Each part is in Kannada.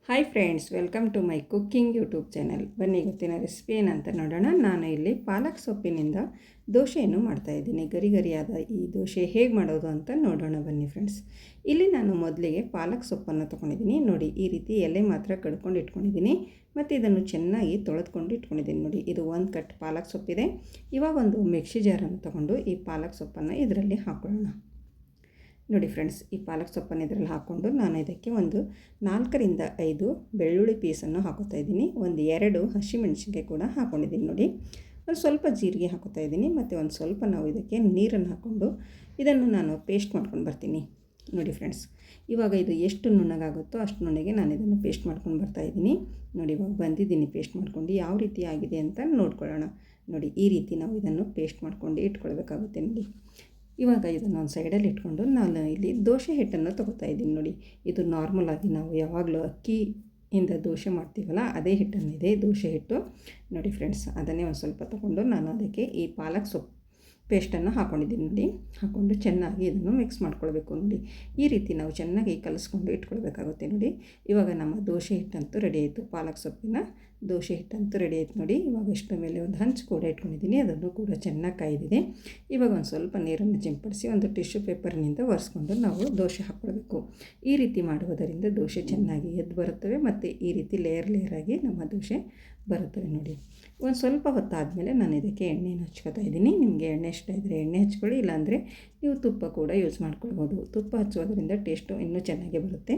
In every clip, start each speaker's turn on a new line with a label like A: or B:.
A: Hi friends, welcome to my cooking YouTube channel. ಬನ್ನಿ ಇವತ್ತಿನ ರೆಸಿಪಿ ಏನಂತ ನೋಡೋಣ. ನಾನು ಇಲ್ಲಿ ಪಾಲಕ್ ಸೊಪ್ಪಿನಿಂದ ದೋಸೆಯನ್ನು ಮಾಡ್ತಾಯಿದ್ದೀನಿ. ಗರಿ ಗರಿಯಾದ ಈ ದೋಸೆ ಹೇಗೆ ಮಾಡೋದು ಅಂತ ನೋಡೋಣ ಬನ್ನಿ ಫ್ರೆಂಡ್ಸ್. ಇಲ್ಲಿ ನಾನು ಮೊದಲಿಗೆ ಪಾಲಕ್ ಸೊಪ್ಪನ್ನು ತೊಗೊಂಡಿದ್ದೀನಿ. ನೋಡಿ, ಈ ರೀತಿ ಎಲೆ ಮಾತ್ರ ಕಡ್ಕೊಂಡು ಇಟ್ಕೊಂಡಿದ್ದೀನಿ ಮತ್ತು ಇದನ್ನು ಚೆನ್ನಾಗಿ ತೊಳೆದುಕೊಂಡು ಇಟ್ಕೊಂಡಿದ್ದೀನಿ. ನೋಡಿ, ಇದು ಒಂದು ಕಟ್ ಪಾಲಕ್ ಸೊಪ್ಪಿದೆ. ಇವಾಗ ಒಂದು ಮಿಕ್ಸಿ ಜಾರನ್ನು ತೊಗೊಂಡು ಈ ಪಾಲಕ್ ಸೊಪ್ಪನ್ನು ಇದರಲ್ಲಿ ಹಾಕೊಳ್ಳೋಣ. ನೋಡಿ ಫ್ರೆಂಡ್ಸ್, ಈ ಪಾಲಕ್ ಸೊಪ್ಪನ್ನು ಇದರಲ್ಲಿ ಹಾಕ್ಕೊಂಡು ನಾನು ಇದಕ್ಕೆ ಒಂದು 4-5 ಬೆಳ್ಳುಳ್ಳಿ ಪೀಸನ್ನು ಹಾಕೋತಾ ಇದ್ದೀನಿ. ಒಂದು 2 ಹಸಿಮೆಣಸಿನ್ಕಾಯಿ ಕೂಡ ಹಾಕ್ಕೊಂಡಿದ್ದೀನಿ. ನೋಡಿ, ಒಂದು ಸ್ವಲ್ಪ ಜೀರಿಗೆ ಹಾಕೋತಾ ಇದ್ದೀನಿ ಮತ್ತು ಒಂದು ಸ್ವಲ್ಪ ನಾವು ಇದಕ್ಕೆ ನೀರನ್ನು ಹಾಕ್ಕೊಂಡು ಇದನ್ನು ನಾನು ಪೇಸ್ಟ್ ಮಾಡ್ಕೊಂಡು ಬರ್ತೀನಿ. ನೋಡಿ ಫ್ರೆಂಡ್ಸ್, ಇವಾಗ ಇದು ಎಷ್ಟು ನುಣ್ಣಗಾಗುತ್ತೋ ಅಷ್ಟು ನುಣ್ಣಗೆ ನಾನು ಇದನ್ನು ಪೇಸ್ಟ್ ಮಾಡ್ಕೊಂಡು ಬರ್ತಾಯಿದ್ದೀನಿ. ನೋಡಿ, ಇವಾಗ ಬಂದಿದ್ದೀನಿ ಪೇಸ್ಟ್ ಮಾಡ್ಕೊಂಡು. ಯಾವ ರೀತಿ ಆಗಿದೆ ಅಂತ ನೋಡ್ಕೊಳ್ಳೋಣ. ನೋಡಿ, ಈ ರೀತಿ ನಾವು ಇದನ್ನು ಪೇಸ್ಟ್ ಮಾಡ್ಕೊಂಡು ಇಟ್ಕೊಳ್ಬೇಕಾಗುತ್ತೆ. ನೋಡಿ, ಇವಾಗ ಇದನ್ನು ಒಂದು ಸೈಡಲ್ಲಿ ಇಟ್ಕೊಂಡು ನಾನು ಇಲ್ಲಿ ದೋಸೆ ಹಿಟ್ಟನ್ನು ತೊಗೋತಾ ಇದ್ದೀನಿ. ನೋಡಿ, ಇದು ನಾರ್ಮಲಾಗಿ ನಾವು ಯಾವಾಗಲೂ ಅಕ್ಕಿಯಿಂದ ದೋಸೆ ಮಾಡ್ತೀವಲ್ಲ, ಅದೇ ಹಿಟ್ಟನ್ನಿದೆ ದೋಸೆ ಹಿಟ್ಟು. ನೋಡಿ ಫ್ರೆಂಡ್ಸ್, ಅದನ್ನೇ ಒಂದು ಸ್ವಲ್ಪ ತೊಗೊಂಡು ನಾನು ಅದಕ್ಕೆ ಈ ಪಾಲಕ್ ಸೊಪ್ಪು ಪೇಸ್ಟನ್ನು ಹಾಕ್ಕೊಂಡಿದ್ದೀನಿ. ನೋಡಿ, ಹಾಕ್ಕೊಂಡು ಚೆನ್ನಾಗಿ ಇದನ್ನು ಮಿಕ್ಸ್ ಮಾಡ್ಕೊಳ್ಬೇಕು. ನೋಡಿ, ಈ ರೀತಿ ನಾವು ಚೆನ್ನಾಗಿ ಕಲಿಸ್ಕೊಂಡು ಇಟ್ಕೊಳ್ಬೇಕಾಗುತ್ತೆ. ನೋಡಿ, ಇವಾಗ ನಮ್ಮ ದೋಸೆ ಹಿಟ್ಟಂತೂ ರೆಡಿ ಆಯಿತು. ಪಾಲಕ್ ಸೊಪ್ಪಿನ ದೋಸೆ ಹಿಟ್ಟಂತೂ ರೆಡಿ ಆಯಿತು. ನೋಡಿ, ಇವಾಗ ಇಷ್ಟರ ಮೇಲೆ ಒಂದು ಹಂಚು ಕೂಡ ಇಟ್ಕೊಂಡಿದ್ದೀನಿ. ಅದನ್ನು ಕೂಡ ಚೆನ್ನಾಗಿ ಕಾಯ್ದಿದೆ. ಇವಾಗ ಒಂದು ಸ್ವಲ್ಪ ನೀರನ್ನು ಚಿಂಪಡಿಸಿ ಒಂದು ಟಿಶ್ಯೂ ಪೇಪರ್ನಿಂದ ಒರೆಸ್ಕೊಂಡು ನಾವು ದೋಸೆ ಹಾಕ್ಕೊಳ್ಬೇಕು. ಈ ರೀತಿ ಮಾಡುವುದರಿಂದ ದೋಸೆ ಚೆನ್ನಾಗಿ ಎದ್ದು ಬರುತ್ತವೆ ಮತ್ತು ಈ ರೀತಿ ಲೇಯರಾಗಿ ನಮ್ಮ ದೋಸೆ ಬರುತ್ತವೆ. ನೋಡಿ, ಒಂದು ಸ್ವಲ್ಪ ಹೊತ್ತಾದಮೇಲೆ ನಾನು ಇದಕ್ಕೆ ಎಣ್ಣೆಯನ್ನು ಹಚ್ಕೋತಾ ಇದ್ದೀನಿ. ನಿಮಗೆ ಎಣ್ಣೆ ಇಷ್ಟ ಇದ್ದರೆ ಎಣ್ಣೆ ಹಚ್ಕೊಳ್ಳಿ, ಇಲ್ಲಾಂದರೆ ನೀವು ತುಪ್ಪ ಕೂಡ ಯೂಸ್ ಮಾಡ್ಕೊಳ್ಬೋದು. ತುಪ್ಪ ಹಚ್ಚೋದ್ರಿಂದ ಟೇಸ್ಟು ಇನ್ನೂ ಚೆನ್ನಾಗೇ ಬರುತ್ತೆ.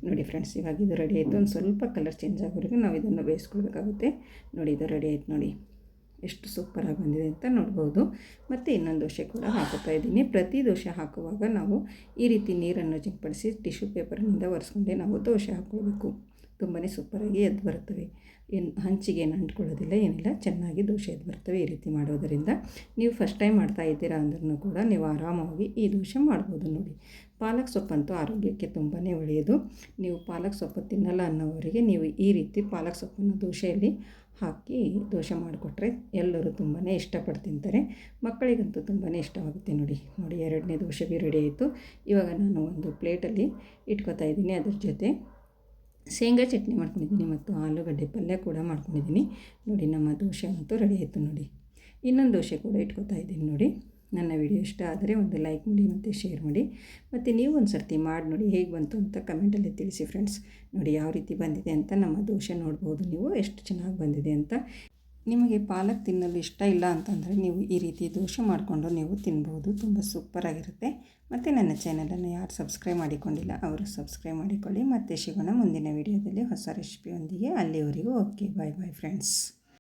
A: ನೋಡಿ ಫ್ರೆಂಡ್ಸ್, ಇವಾಗ ಇದು ರೆಡಿ ಆಯಿತು. ಒಂದು ಸ್ವಲ್ಪ ಕಲರ್ ಚೇಂಜ್ ಆಗೋವರೆಗೂ ನಾವು ಇದನ್ನು ಬೇಯಿಸ್ಕೊಳ್ಬೇಕಾಗುತ್ತೆ. ನೋಡಿ, ಇದು ರೆಡಿ ಆಯಿತು. ನೋಡಿ, ಎಷ್ಟು ಸೂಪರಾಗಿ ಬಂದಿದೆ ಅಂತ ನೋಡ್ಬೋದು. ಮತ್ತು ಇನ್ನೊಂದು ದೋಸೆ ಕೂಡ ಹಾಕುತ್ತಾ ಇದ್ದೀನಿ. ಪ್ರತಿ ದೋಸೆ ಹಾಕುವಾಗ ನಾವು ಈ ರೀತಿ ನೀರನ್ನು ಚಿಂಪಡಿಸಿ ಟಿಶ್ಯೂ ಪೇಪರ್ನಿಂದ ಒರೆಸ್ಕೊಂಡೆ ನಾವು ದೋಸೆ ಹಾಕ್ಕೊಳ್ಬೇಕು. ತುಂಬಾ ಸೂಪರಾಗಿ ಎದ್ದು ಬರುತ್ತವೆ. ಹಂಚಿಗೆ ಏನು ಅಂಟ್ಕೊಳ್ಳೋದಿಲ್ಲ, ಏನಿಲ್ಲ, ಚೆನ್ನಾಗಿ ದೋಸೆ ಎದ್ದು ಬರ್ತವೆ. ಈ ರೀತಿ ಮಾಡೋದರಿಂದ ನೀವು ಫಸ್ಟ್ ಟೈಮ್ ಮಾಡ್ತಾ ಇದ್ದೀರಾ ಅಂದ್ರೂ ಕೂಡ ನೀವು ಆರಾಮಾಗಿ ಈ ದೋಸೆ ಮಾಡ್ಬೋದು. ನೋಡಿ, ಪಾಲಕ್ ಸೊಪ್ಪಂತೂ ಆರೋಗ್ಯಕ್ಕೆ ತುಂಬಾ ಒಳ್ಳೆಯದು. ನೀವು ಪಾಲಕ್ ಸೊಪ್ಪು ತಿನ್ನಲ್ಲ ಅನ್ನೋವರಿಗೆ ನೀವು ಈ ರೀತಿ ಪಾಲಕ್ ಸೊಪ್ಪನ್ನು ದೋಸೆಯಲ್ಲಿ ಹಾಕಿ ದೋಸೆ ಮಾಡಿಕೊಟ್ರೆ ಎಲ್ಲರೂ ತುಂಬಾ ಇಷ್ಟಪಟ್ಟು ತಿಂತಾರೆ. ಮಕ್ಕಳಿಗಂತೂ ತುಂಬಾ ಇಷ್ಟವಾಗುತ್ತೆ. ನೋಡಿ, 2ನೇ ದೋಸೆ ಭೀ ರೆಡಿ ಆಯಿತು. ಇವಾಗ ನಾನು ಒಂದು ಪ್ಲೇಟಲ್ಲಿ ಇಟ್ಕೊತಾ ಇದ್ದೀನಿ. ಅದ್ರ ಜೊತೆ ಶೇಂಗಾ ಚಟ್ನಿ ಮಾಡ್ಕೊಂಡಿದ್ದೀನಿ ಮತ್ತು ಆಲೂಗಡ್ಡೆ ಪಲ್ಯ ಕೂಡ ಮಾಡ್ಕೊಂಡಿದ್ದೀನಿ. ನೋಡಿ, ನಮ್ಮ ದೋಸೆ ಅಂತೂ ರೆಡಿ ಆಯಿತು. ನೋಡಿ, ಇನ್ನೊಂದು ದೋಸೆ ಕೂಡ ಇಟ್ಕೊತಾ ಇದ್ದೀನಿ. ನೋಡಿ, ನನ್ನ ವಿಡಿಯೋ ಇಷ್ಟ ಆದರೆ ಒಂದು ಲೈಕ್ ಮಾಡಿ ಮತ್ತು ಶೇರ್ ಮಾಡಿ. ಮತ್ತು ನೀವು ಒಂದು ಸರ್ತಿ ಮಾಡಿ ನೋಡಿ ಹೇಗೆ ಬಂತು ಅಂತ ಕಮೆಂಟಲ್ಲಿ ತಿಳಿಸಿ ಫ್ರೆಂಡ್ಸ್. ನೋಡಿ, ಯಾವ ರೀತಿ ಬಂದಿದೆ ಅಂತ ನಮ್ಮ ದೋಸೆ ನೋಡ್ಬೋದು ನೀವು, ಎಷ್ಟು ಚೆನ್ನಾಗಿ ಬಂದಿದೆ ಅಂತ. ನಿಮಗೆ ಪಾಲಕ್ ತಿನ್ನಲು ಇಷ್ಟ ಇಲ್ಲ ಅಂತಂದರೆ ನೀವು ಈ ರೀತಿ ದೋಸೆ ಮಾಡಿಕೊಂಡು ನೀವು ತಿನ್ಬೋದು. ತುಂಬ ಸೂಪರಾಗಿರುತ್ತೆ. ಮತ್ತು ನನ್ನ ಚಾನಲನ್ನು ಯಾರು ಸಬ್ಸ್ಕ್ರೈಬ್ ಮಾಡಿಕೊಂಡಿಲ್ಲ ಅವರು ಸಬ್ಸ್ಕ್ರೈಬ್ ಮಾಡಿಕೊಳ್ಳಿ. ಮತ್ತೆ ಸಿಗೋಣ ಮುಂದಿನ ವಿಡಿಯೋದಲ್ಲಿ ಹೊಸ ರೆಸಿಪಿಯೊಂದಿಗೆ. ಅಲ್ಲಿವರೆಗೂ ಓಕೆ, ಬಾಯ್ ಬಾಯ್ ಫ್ರೆಂಡ್ಸ್.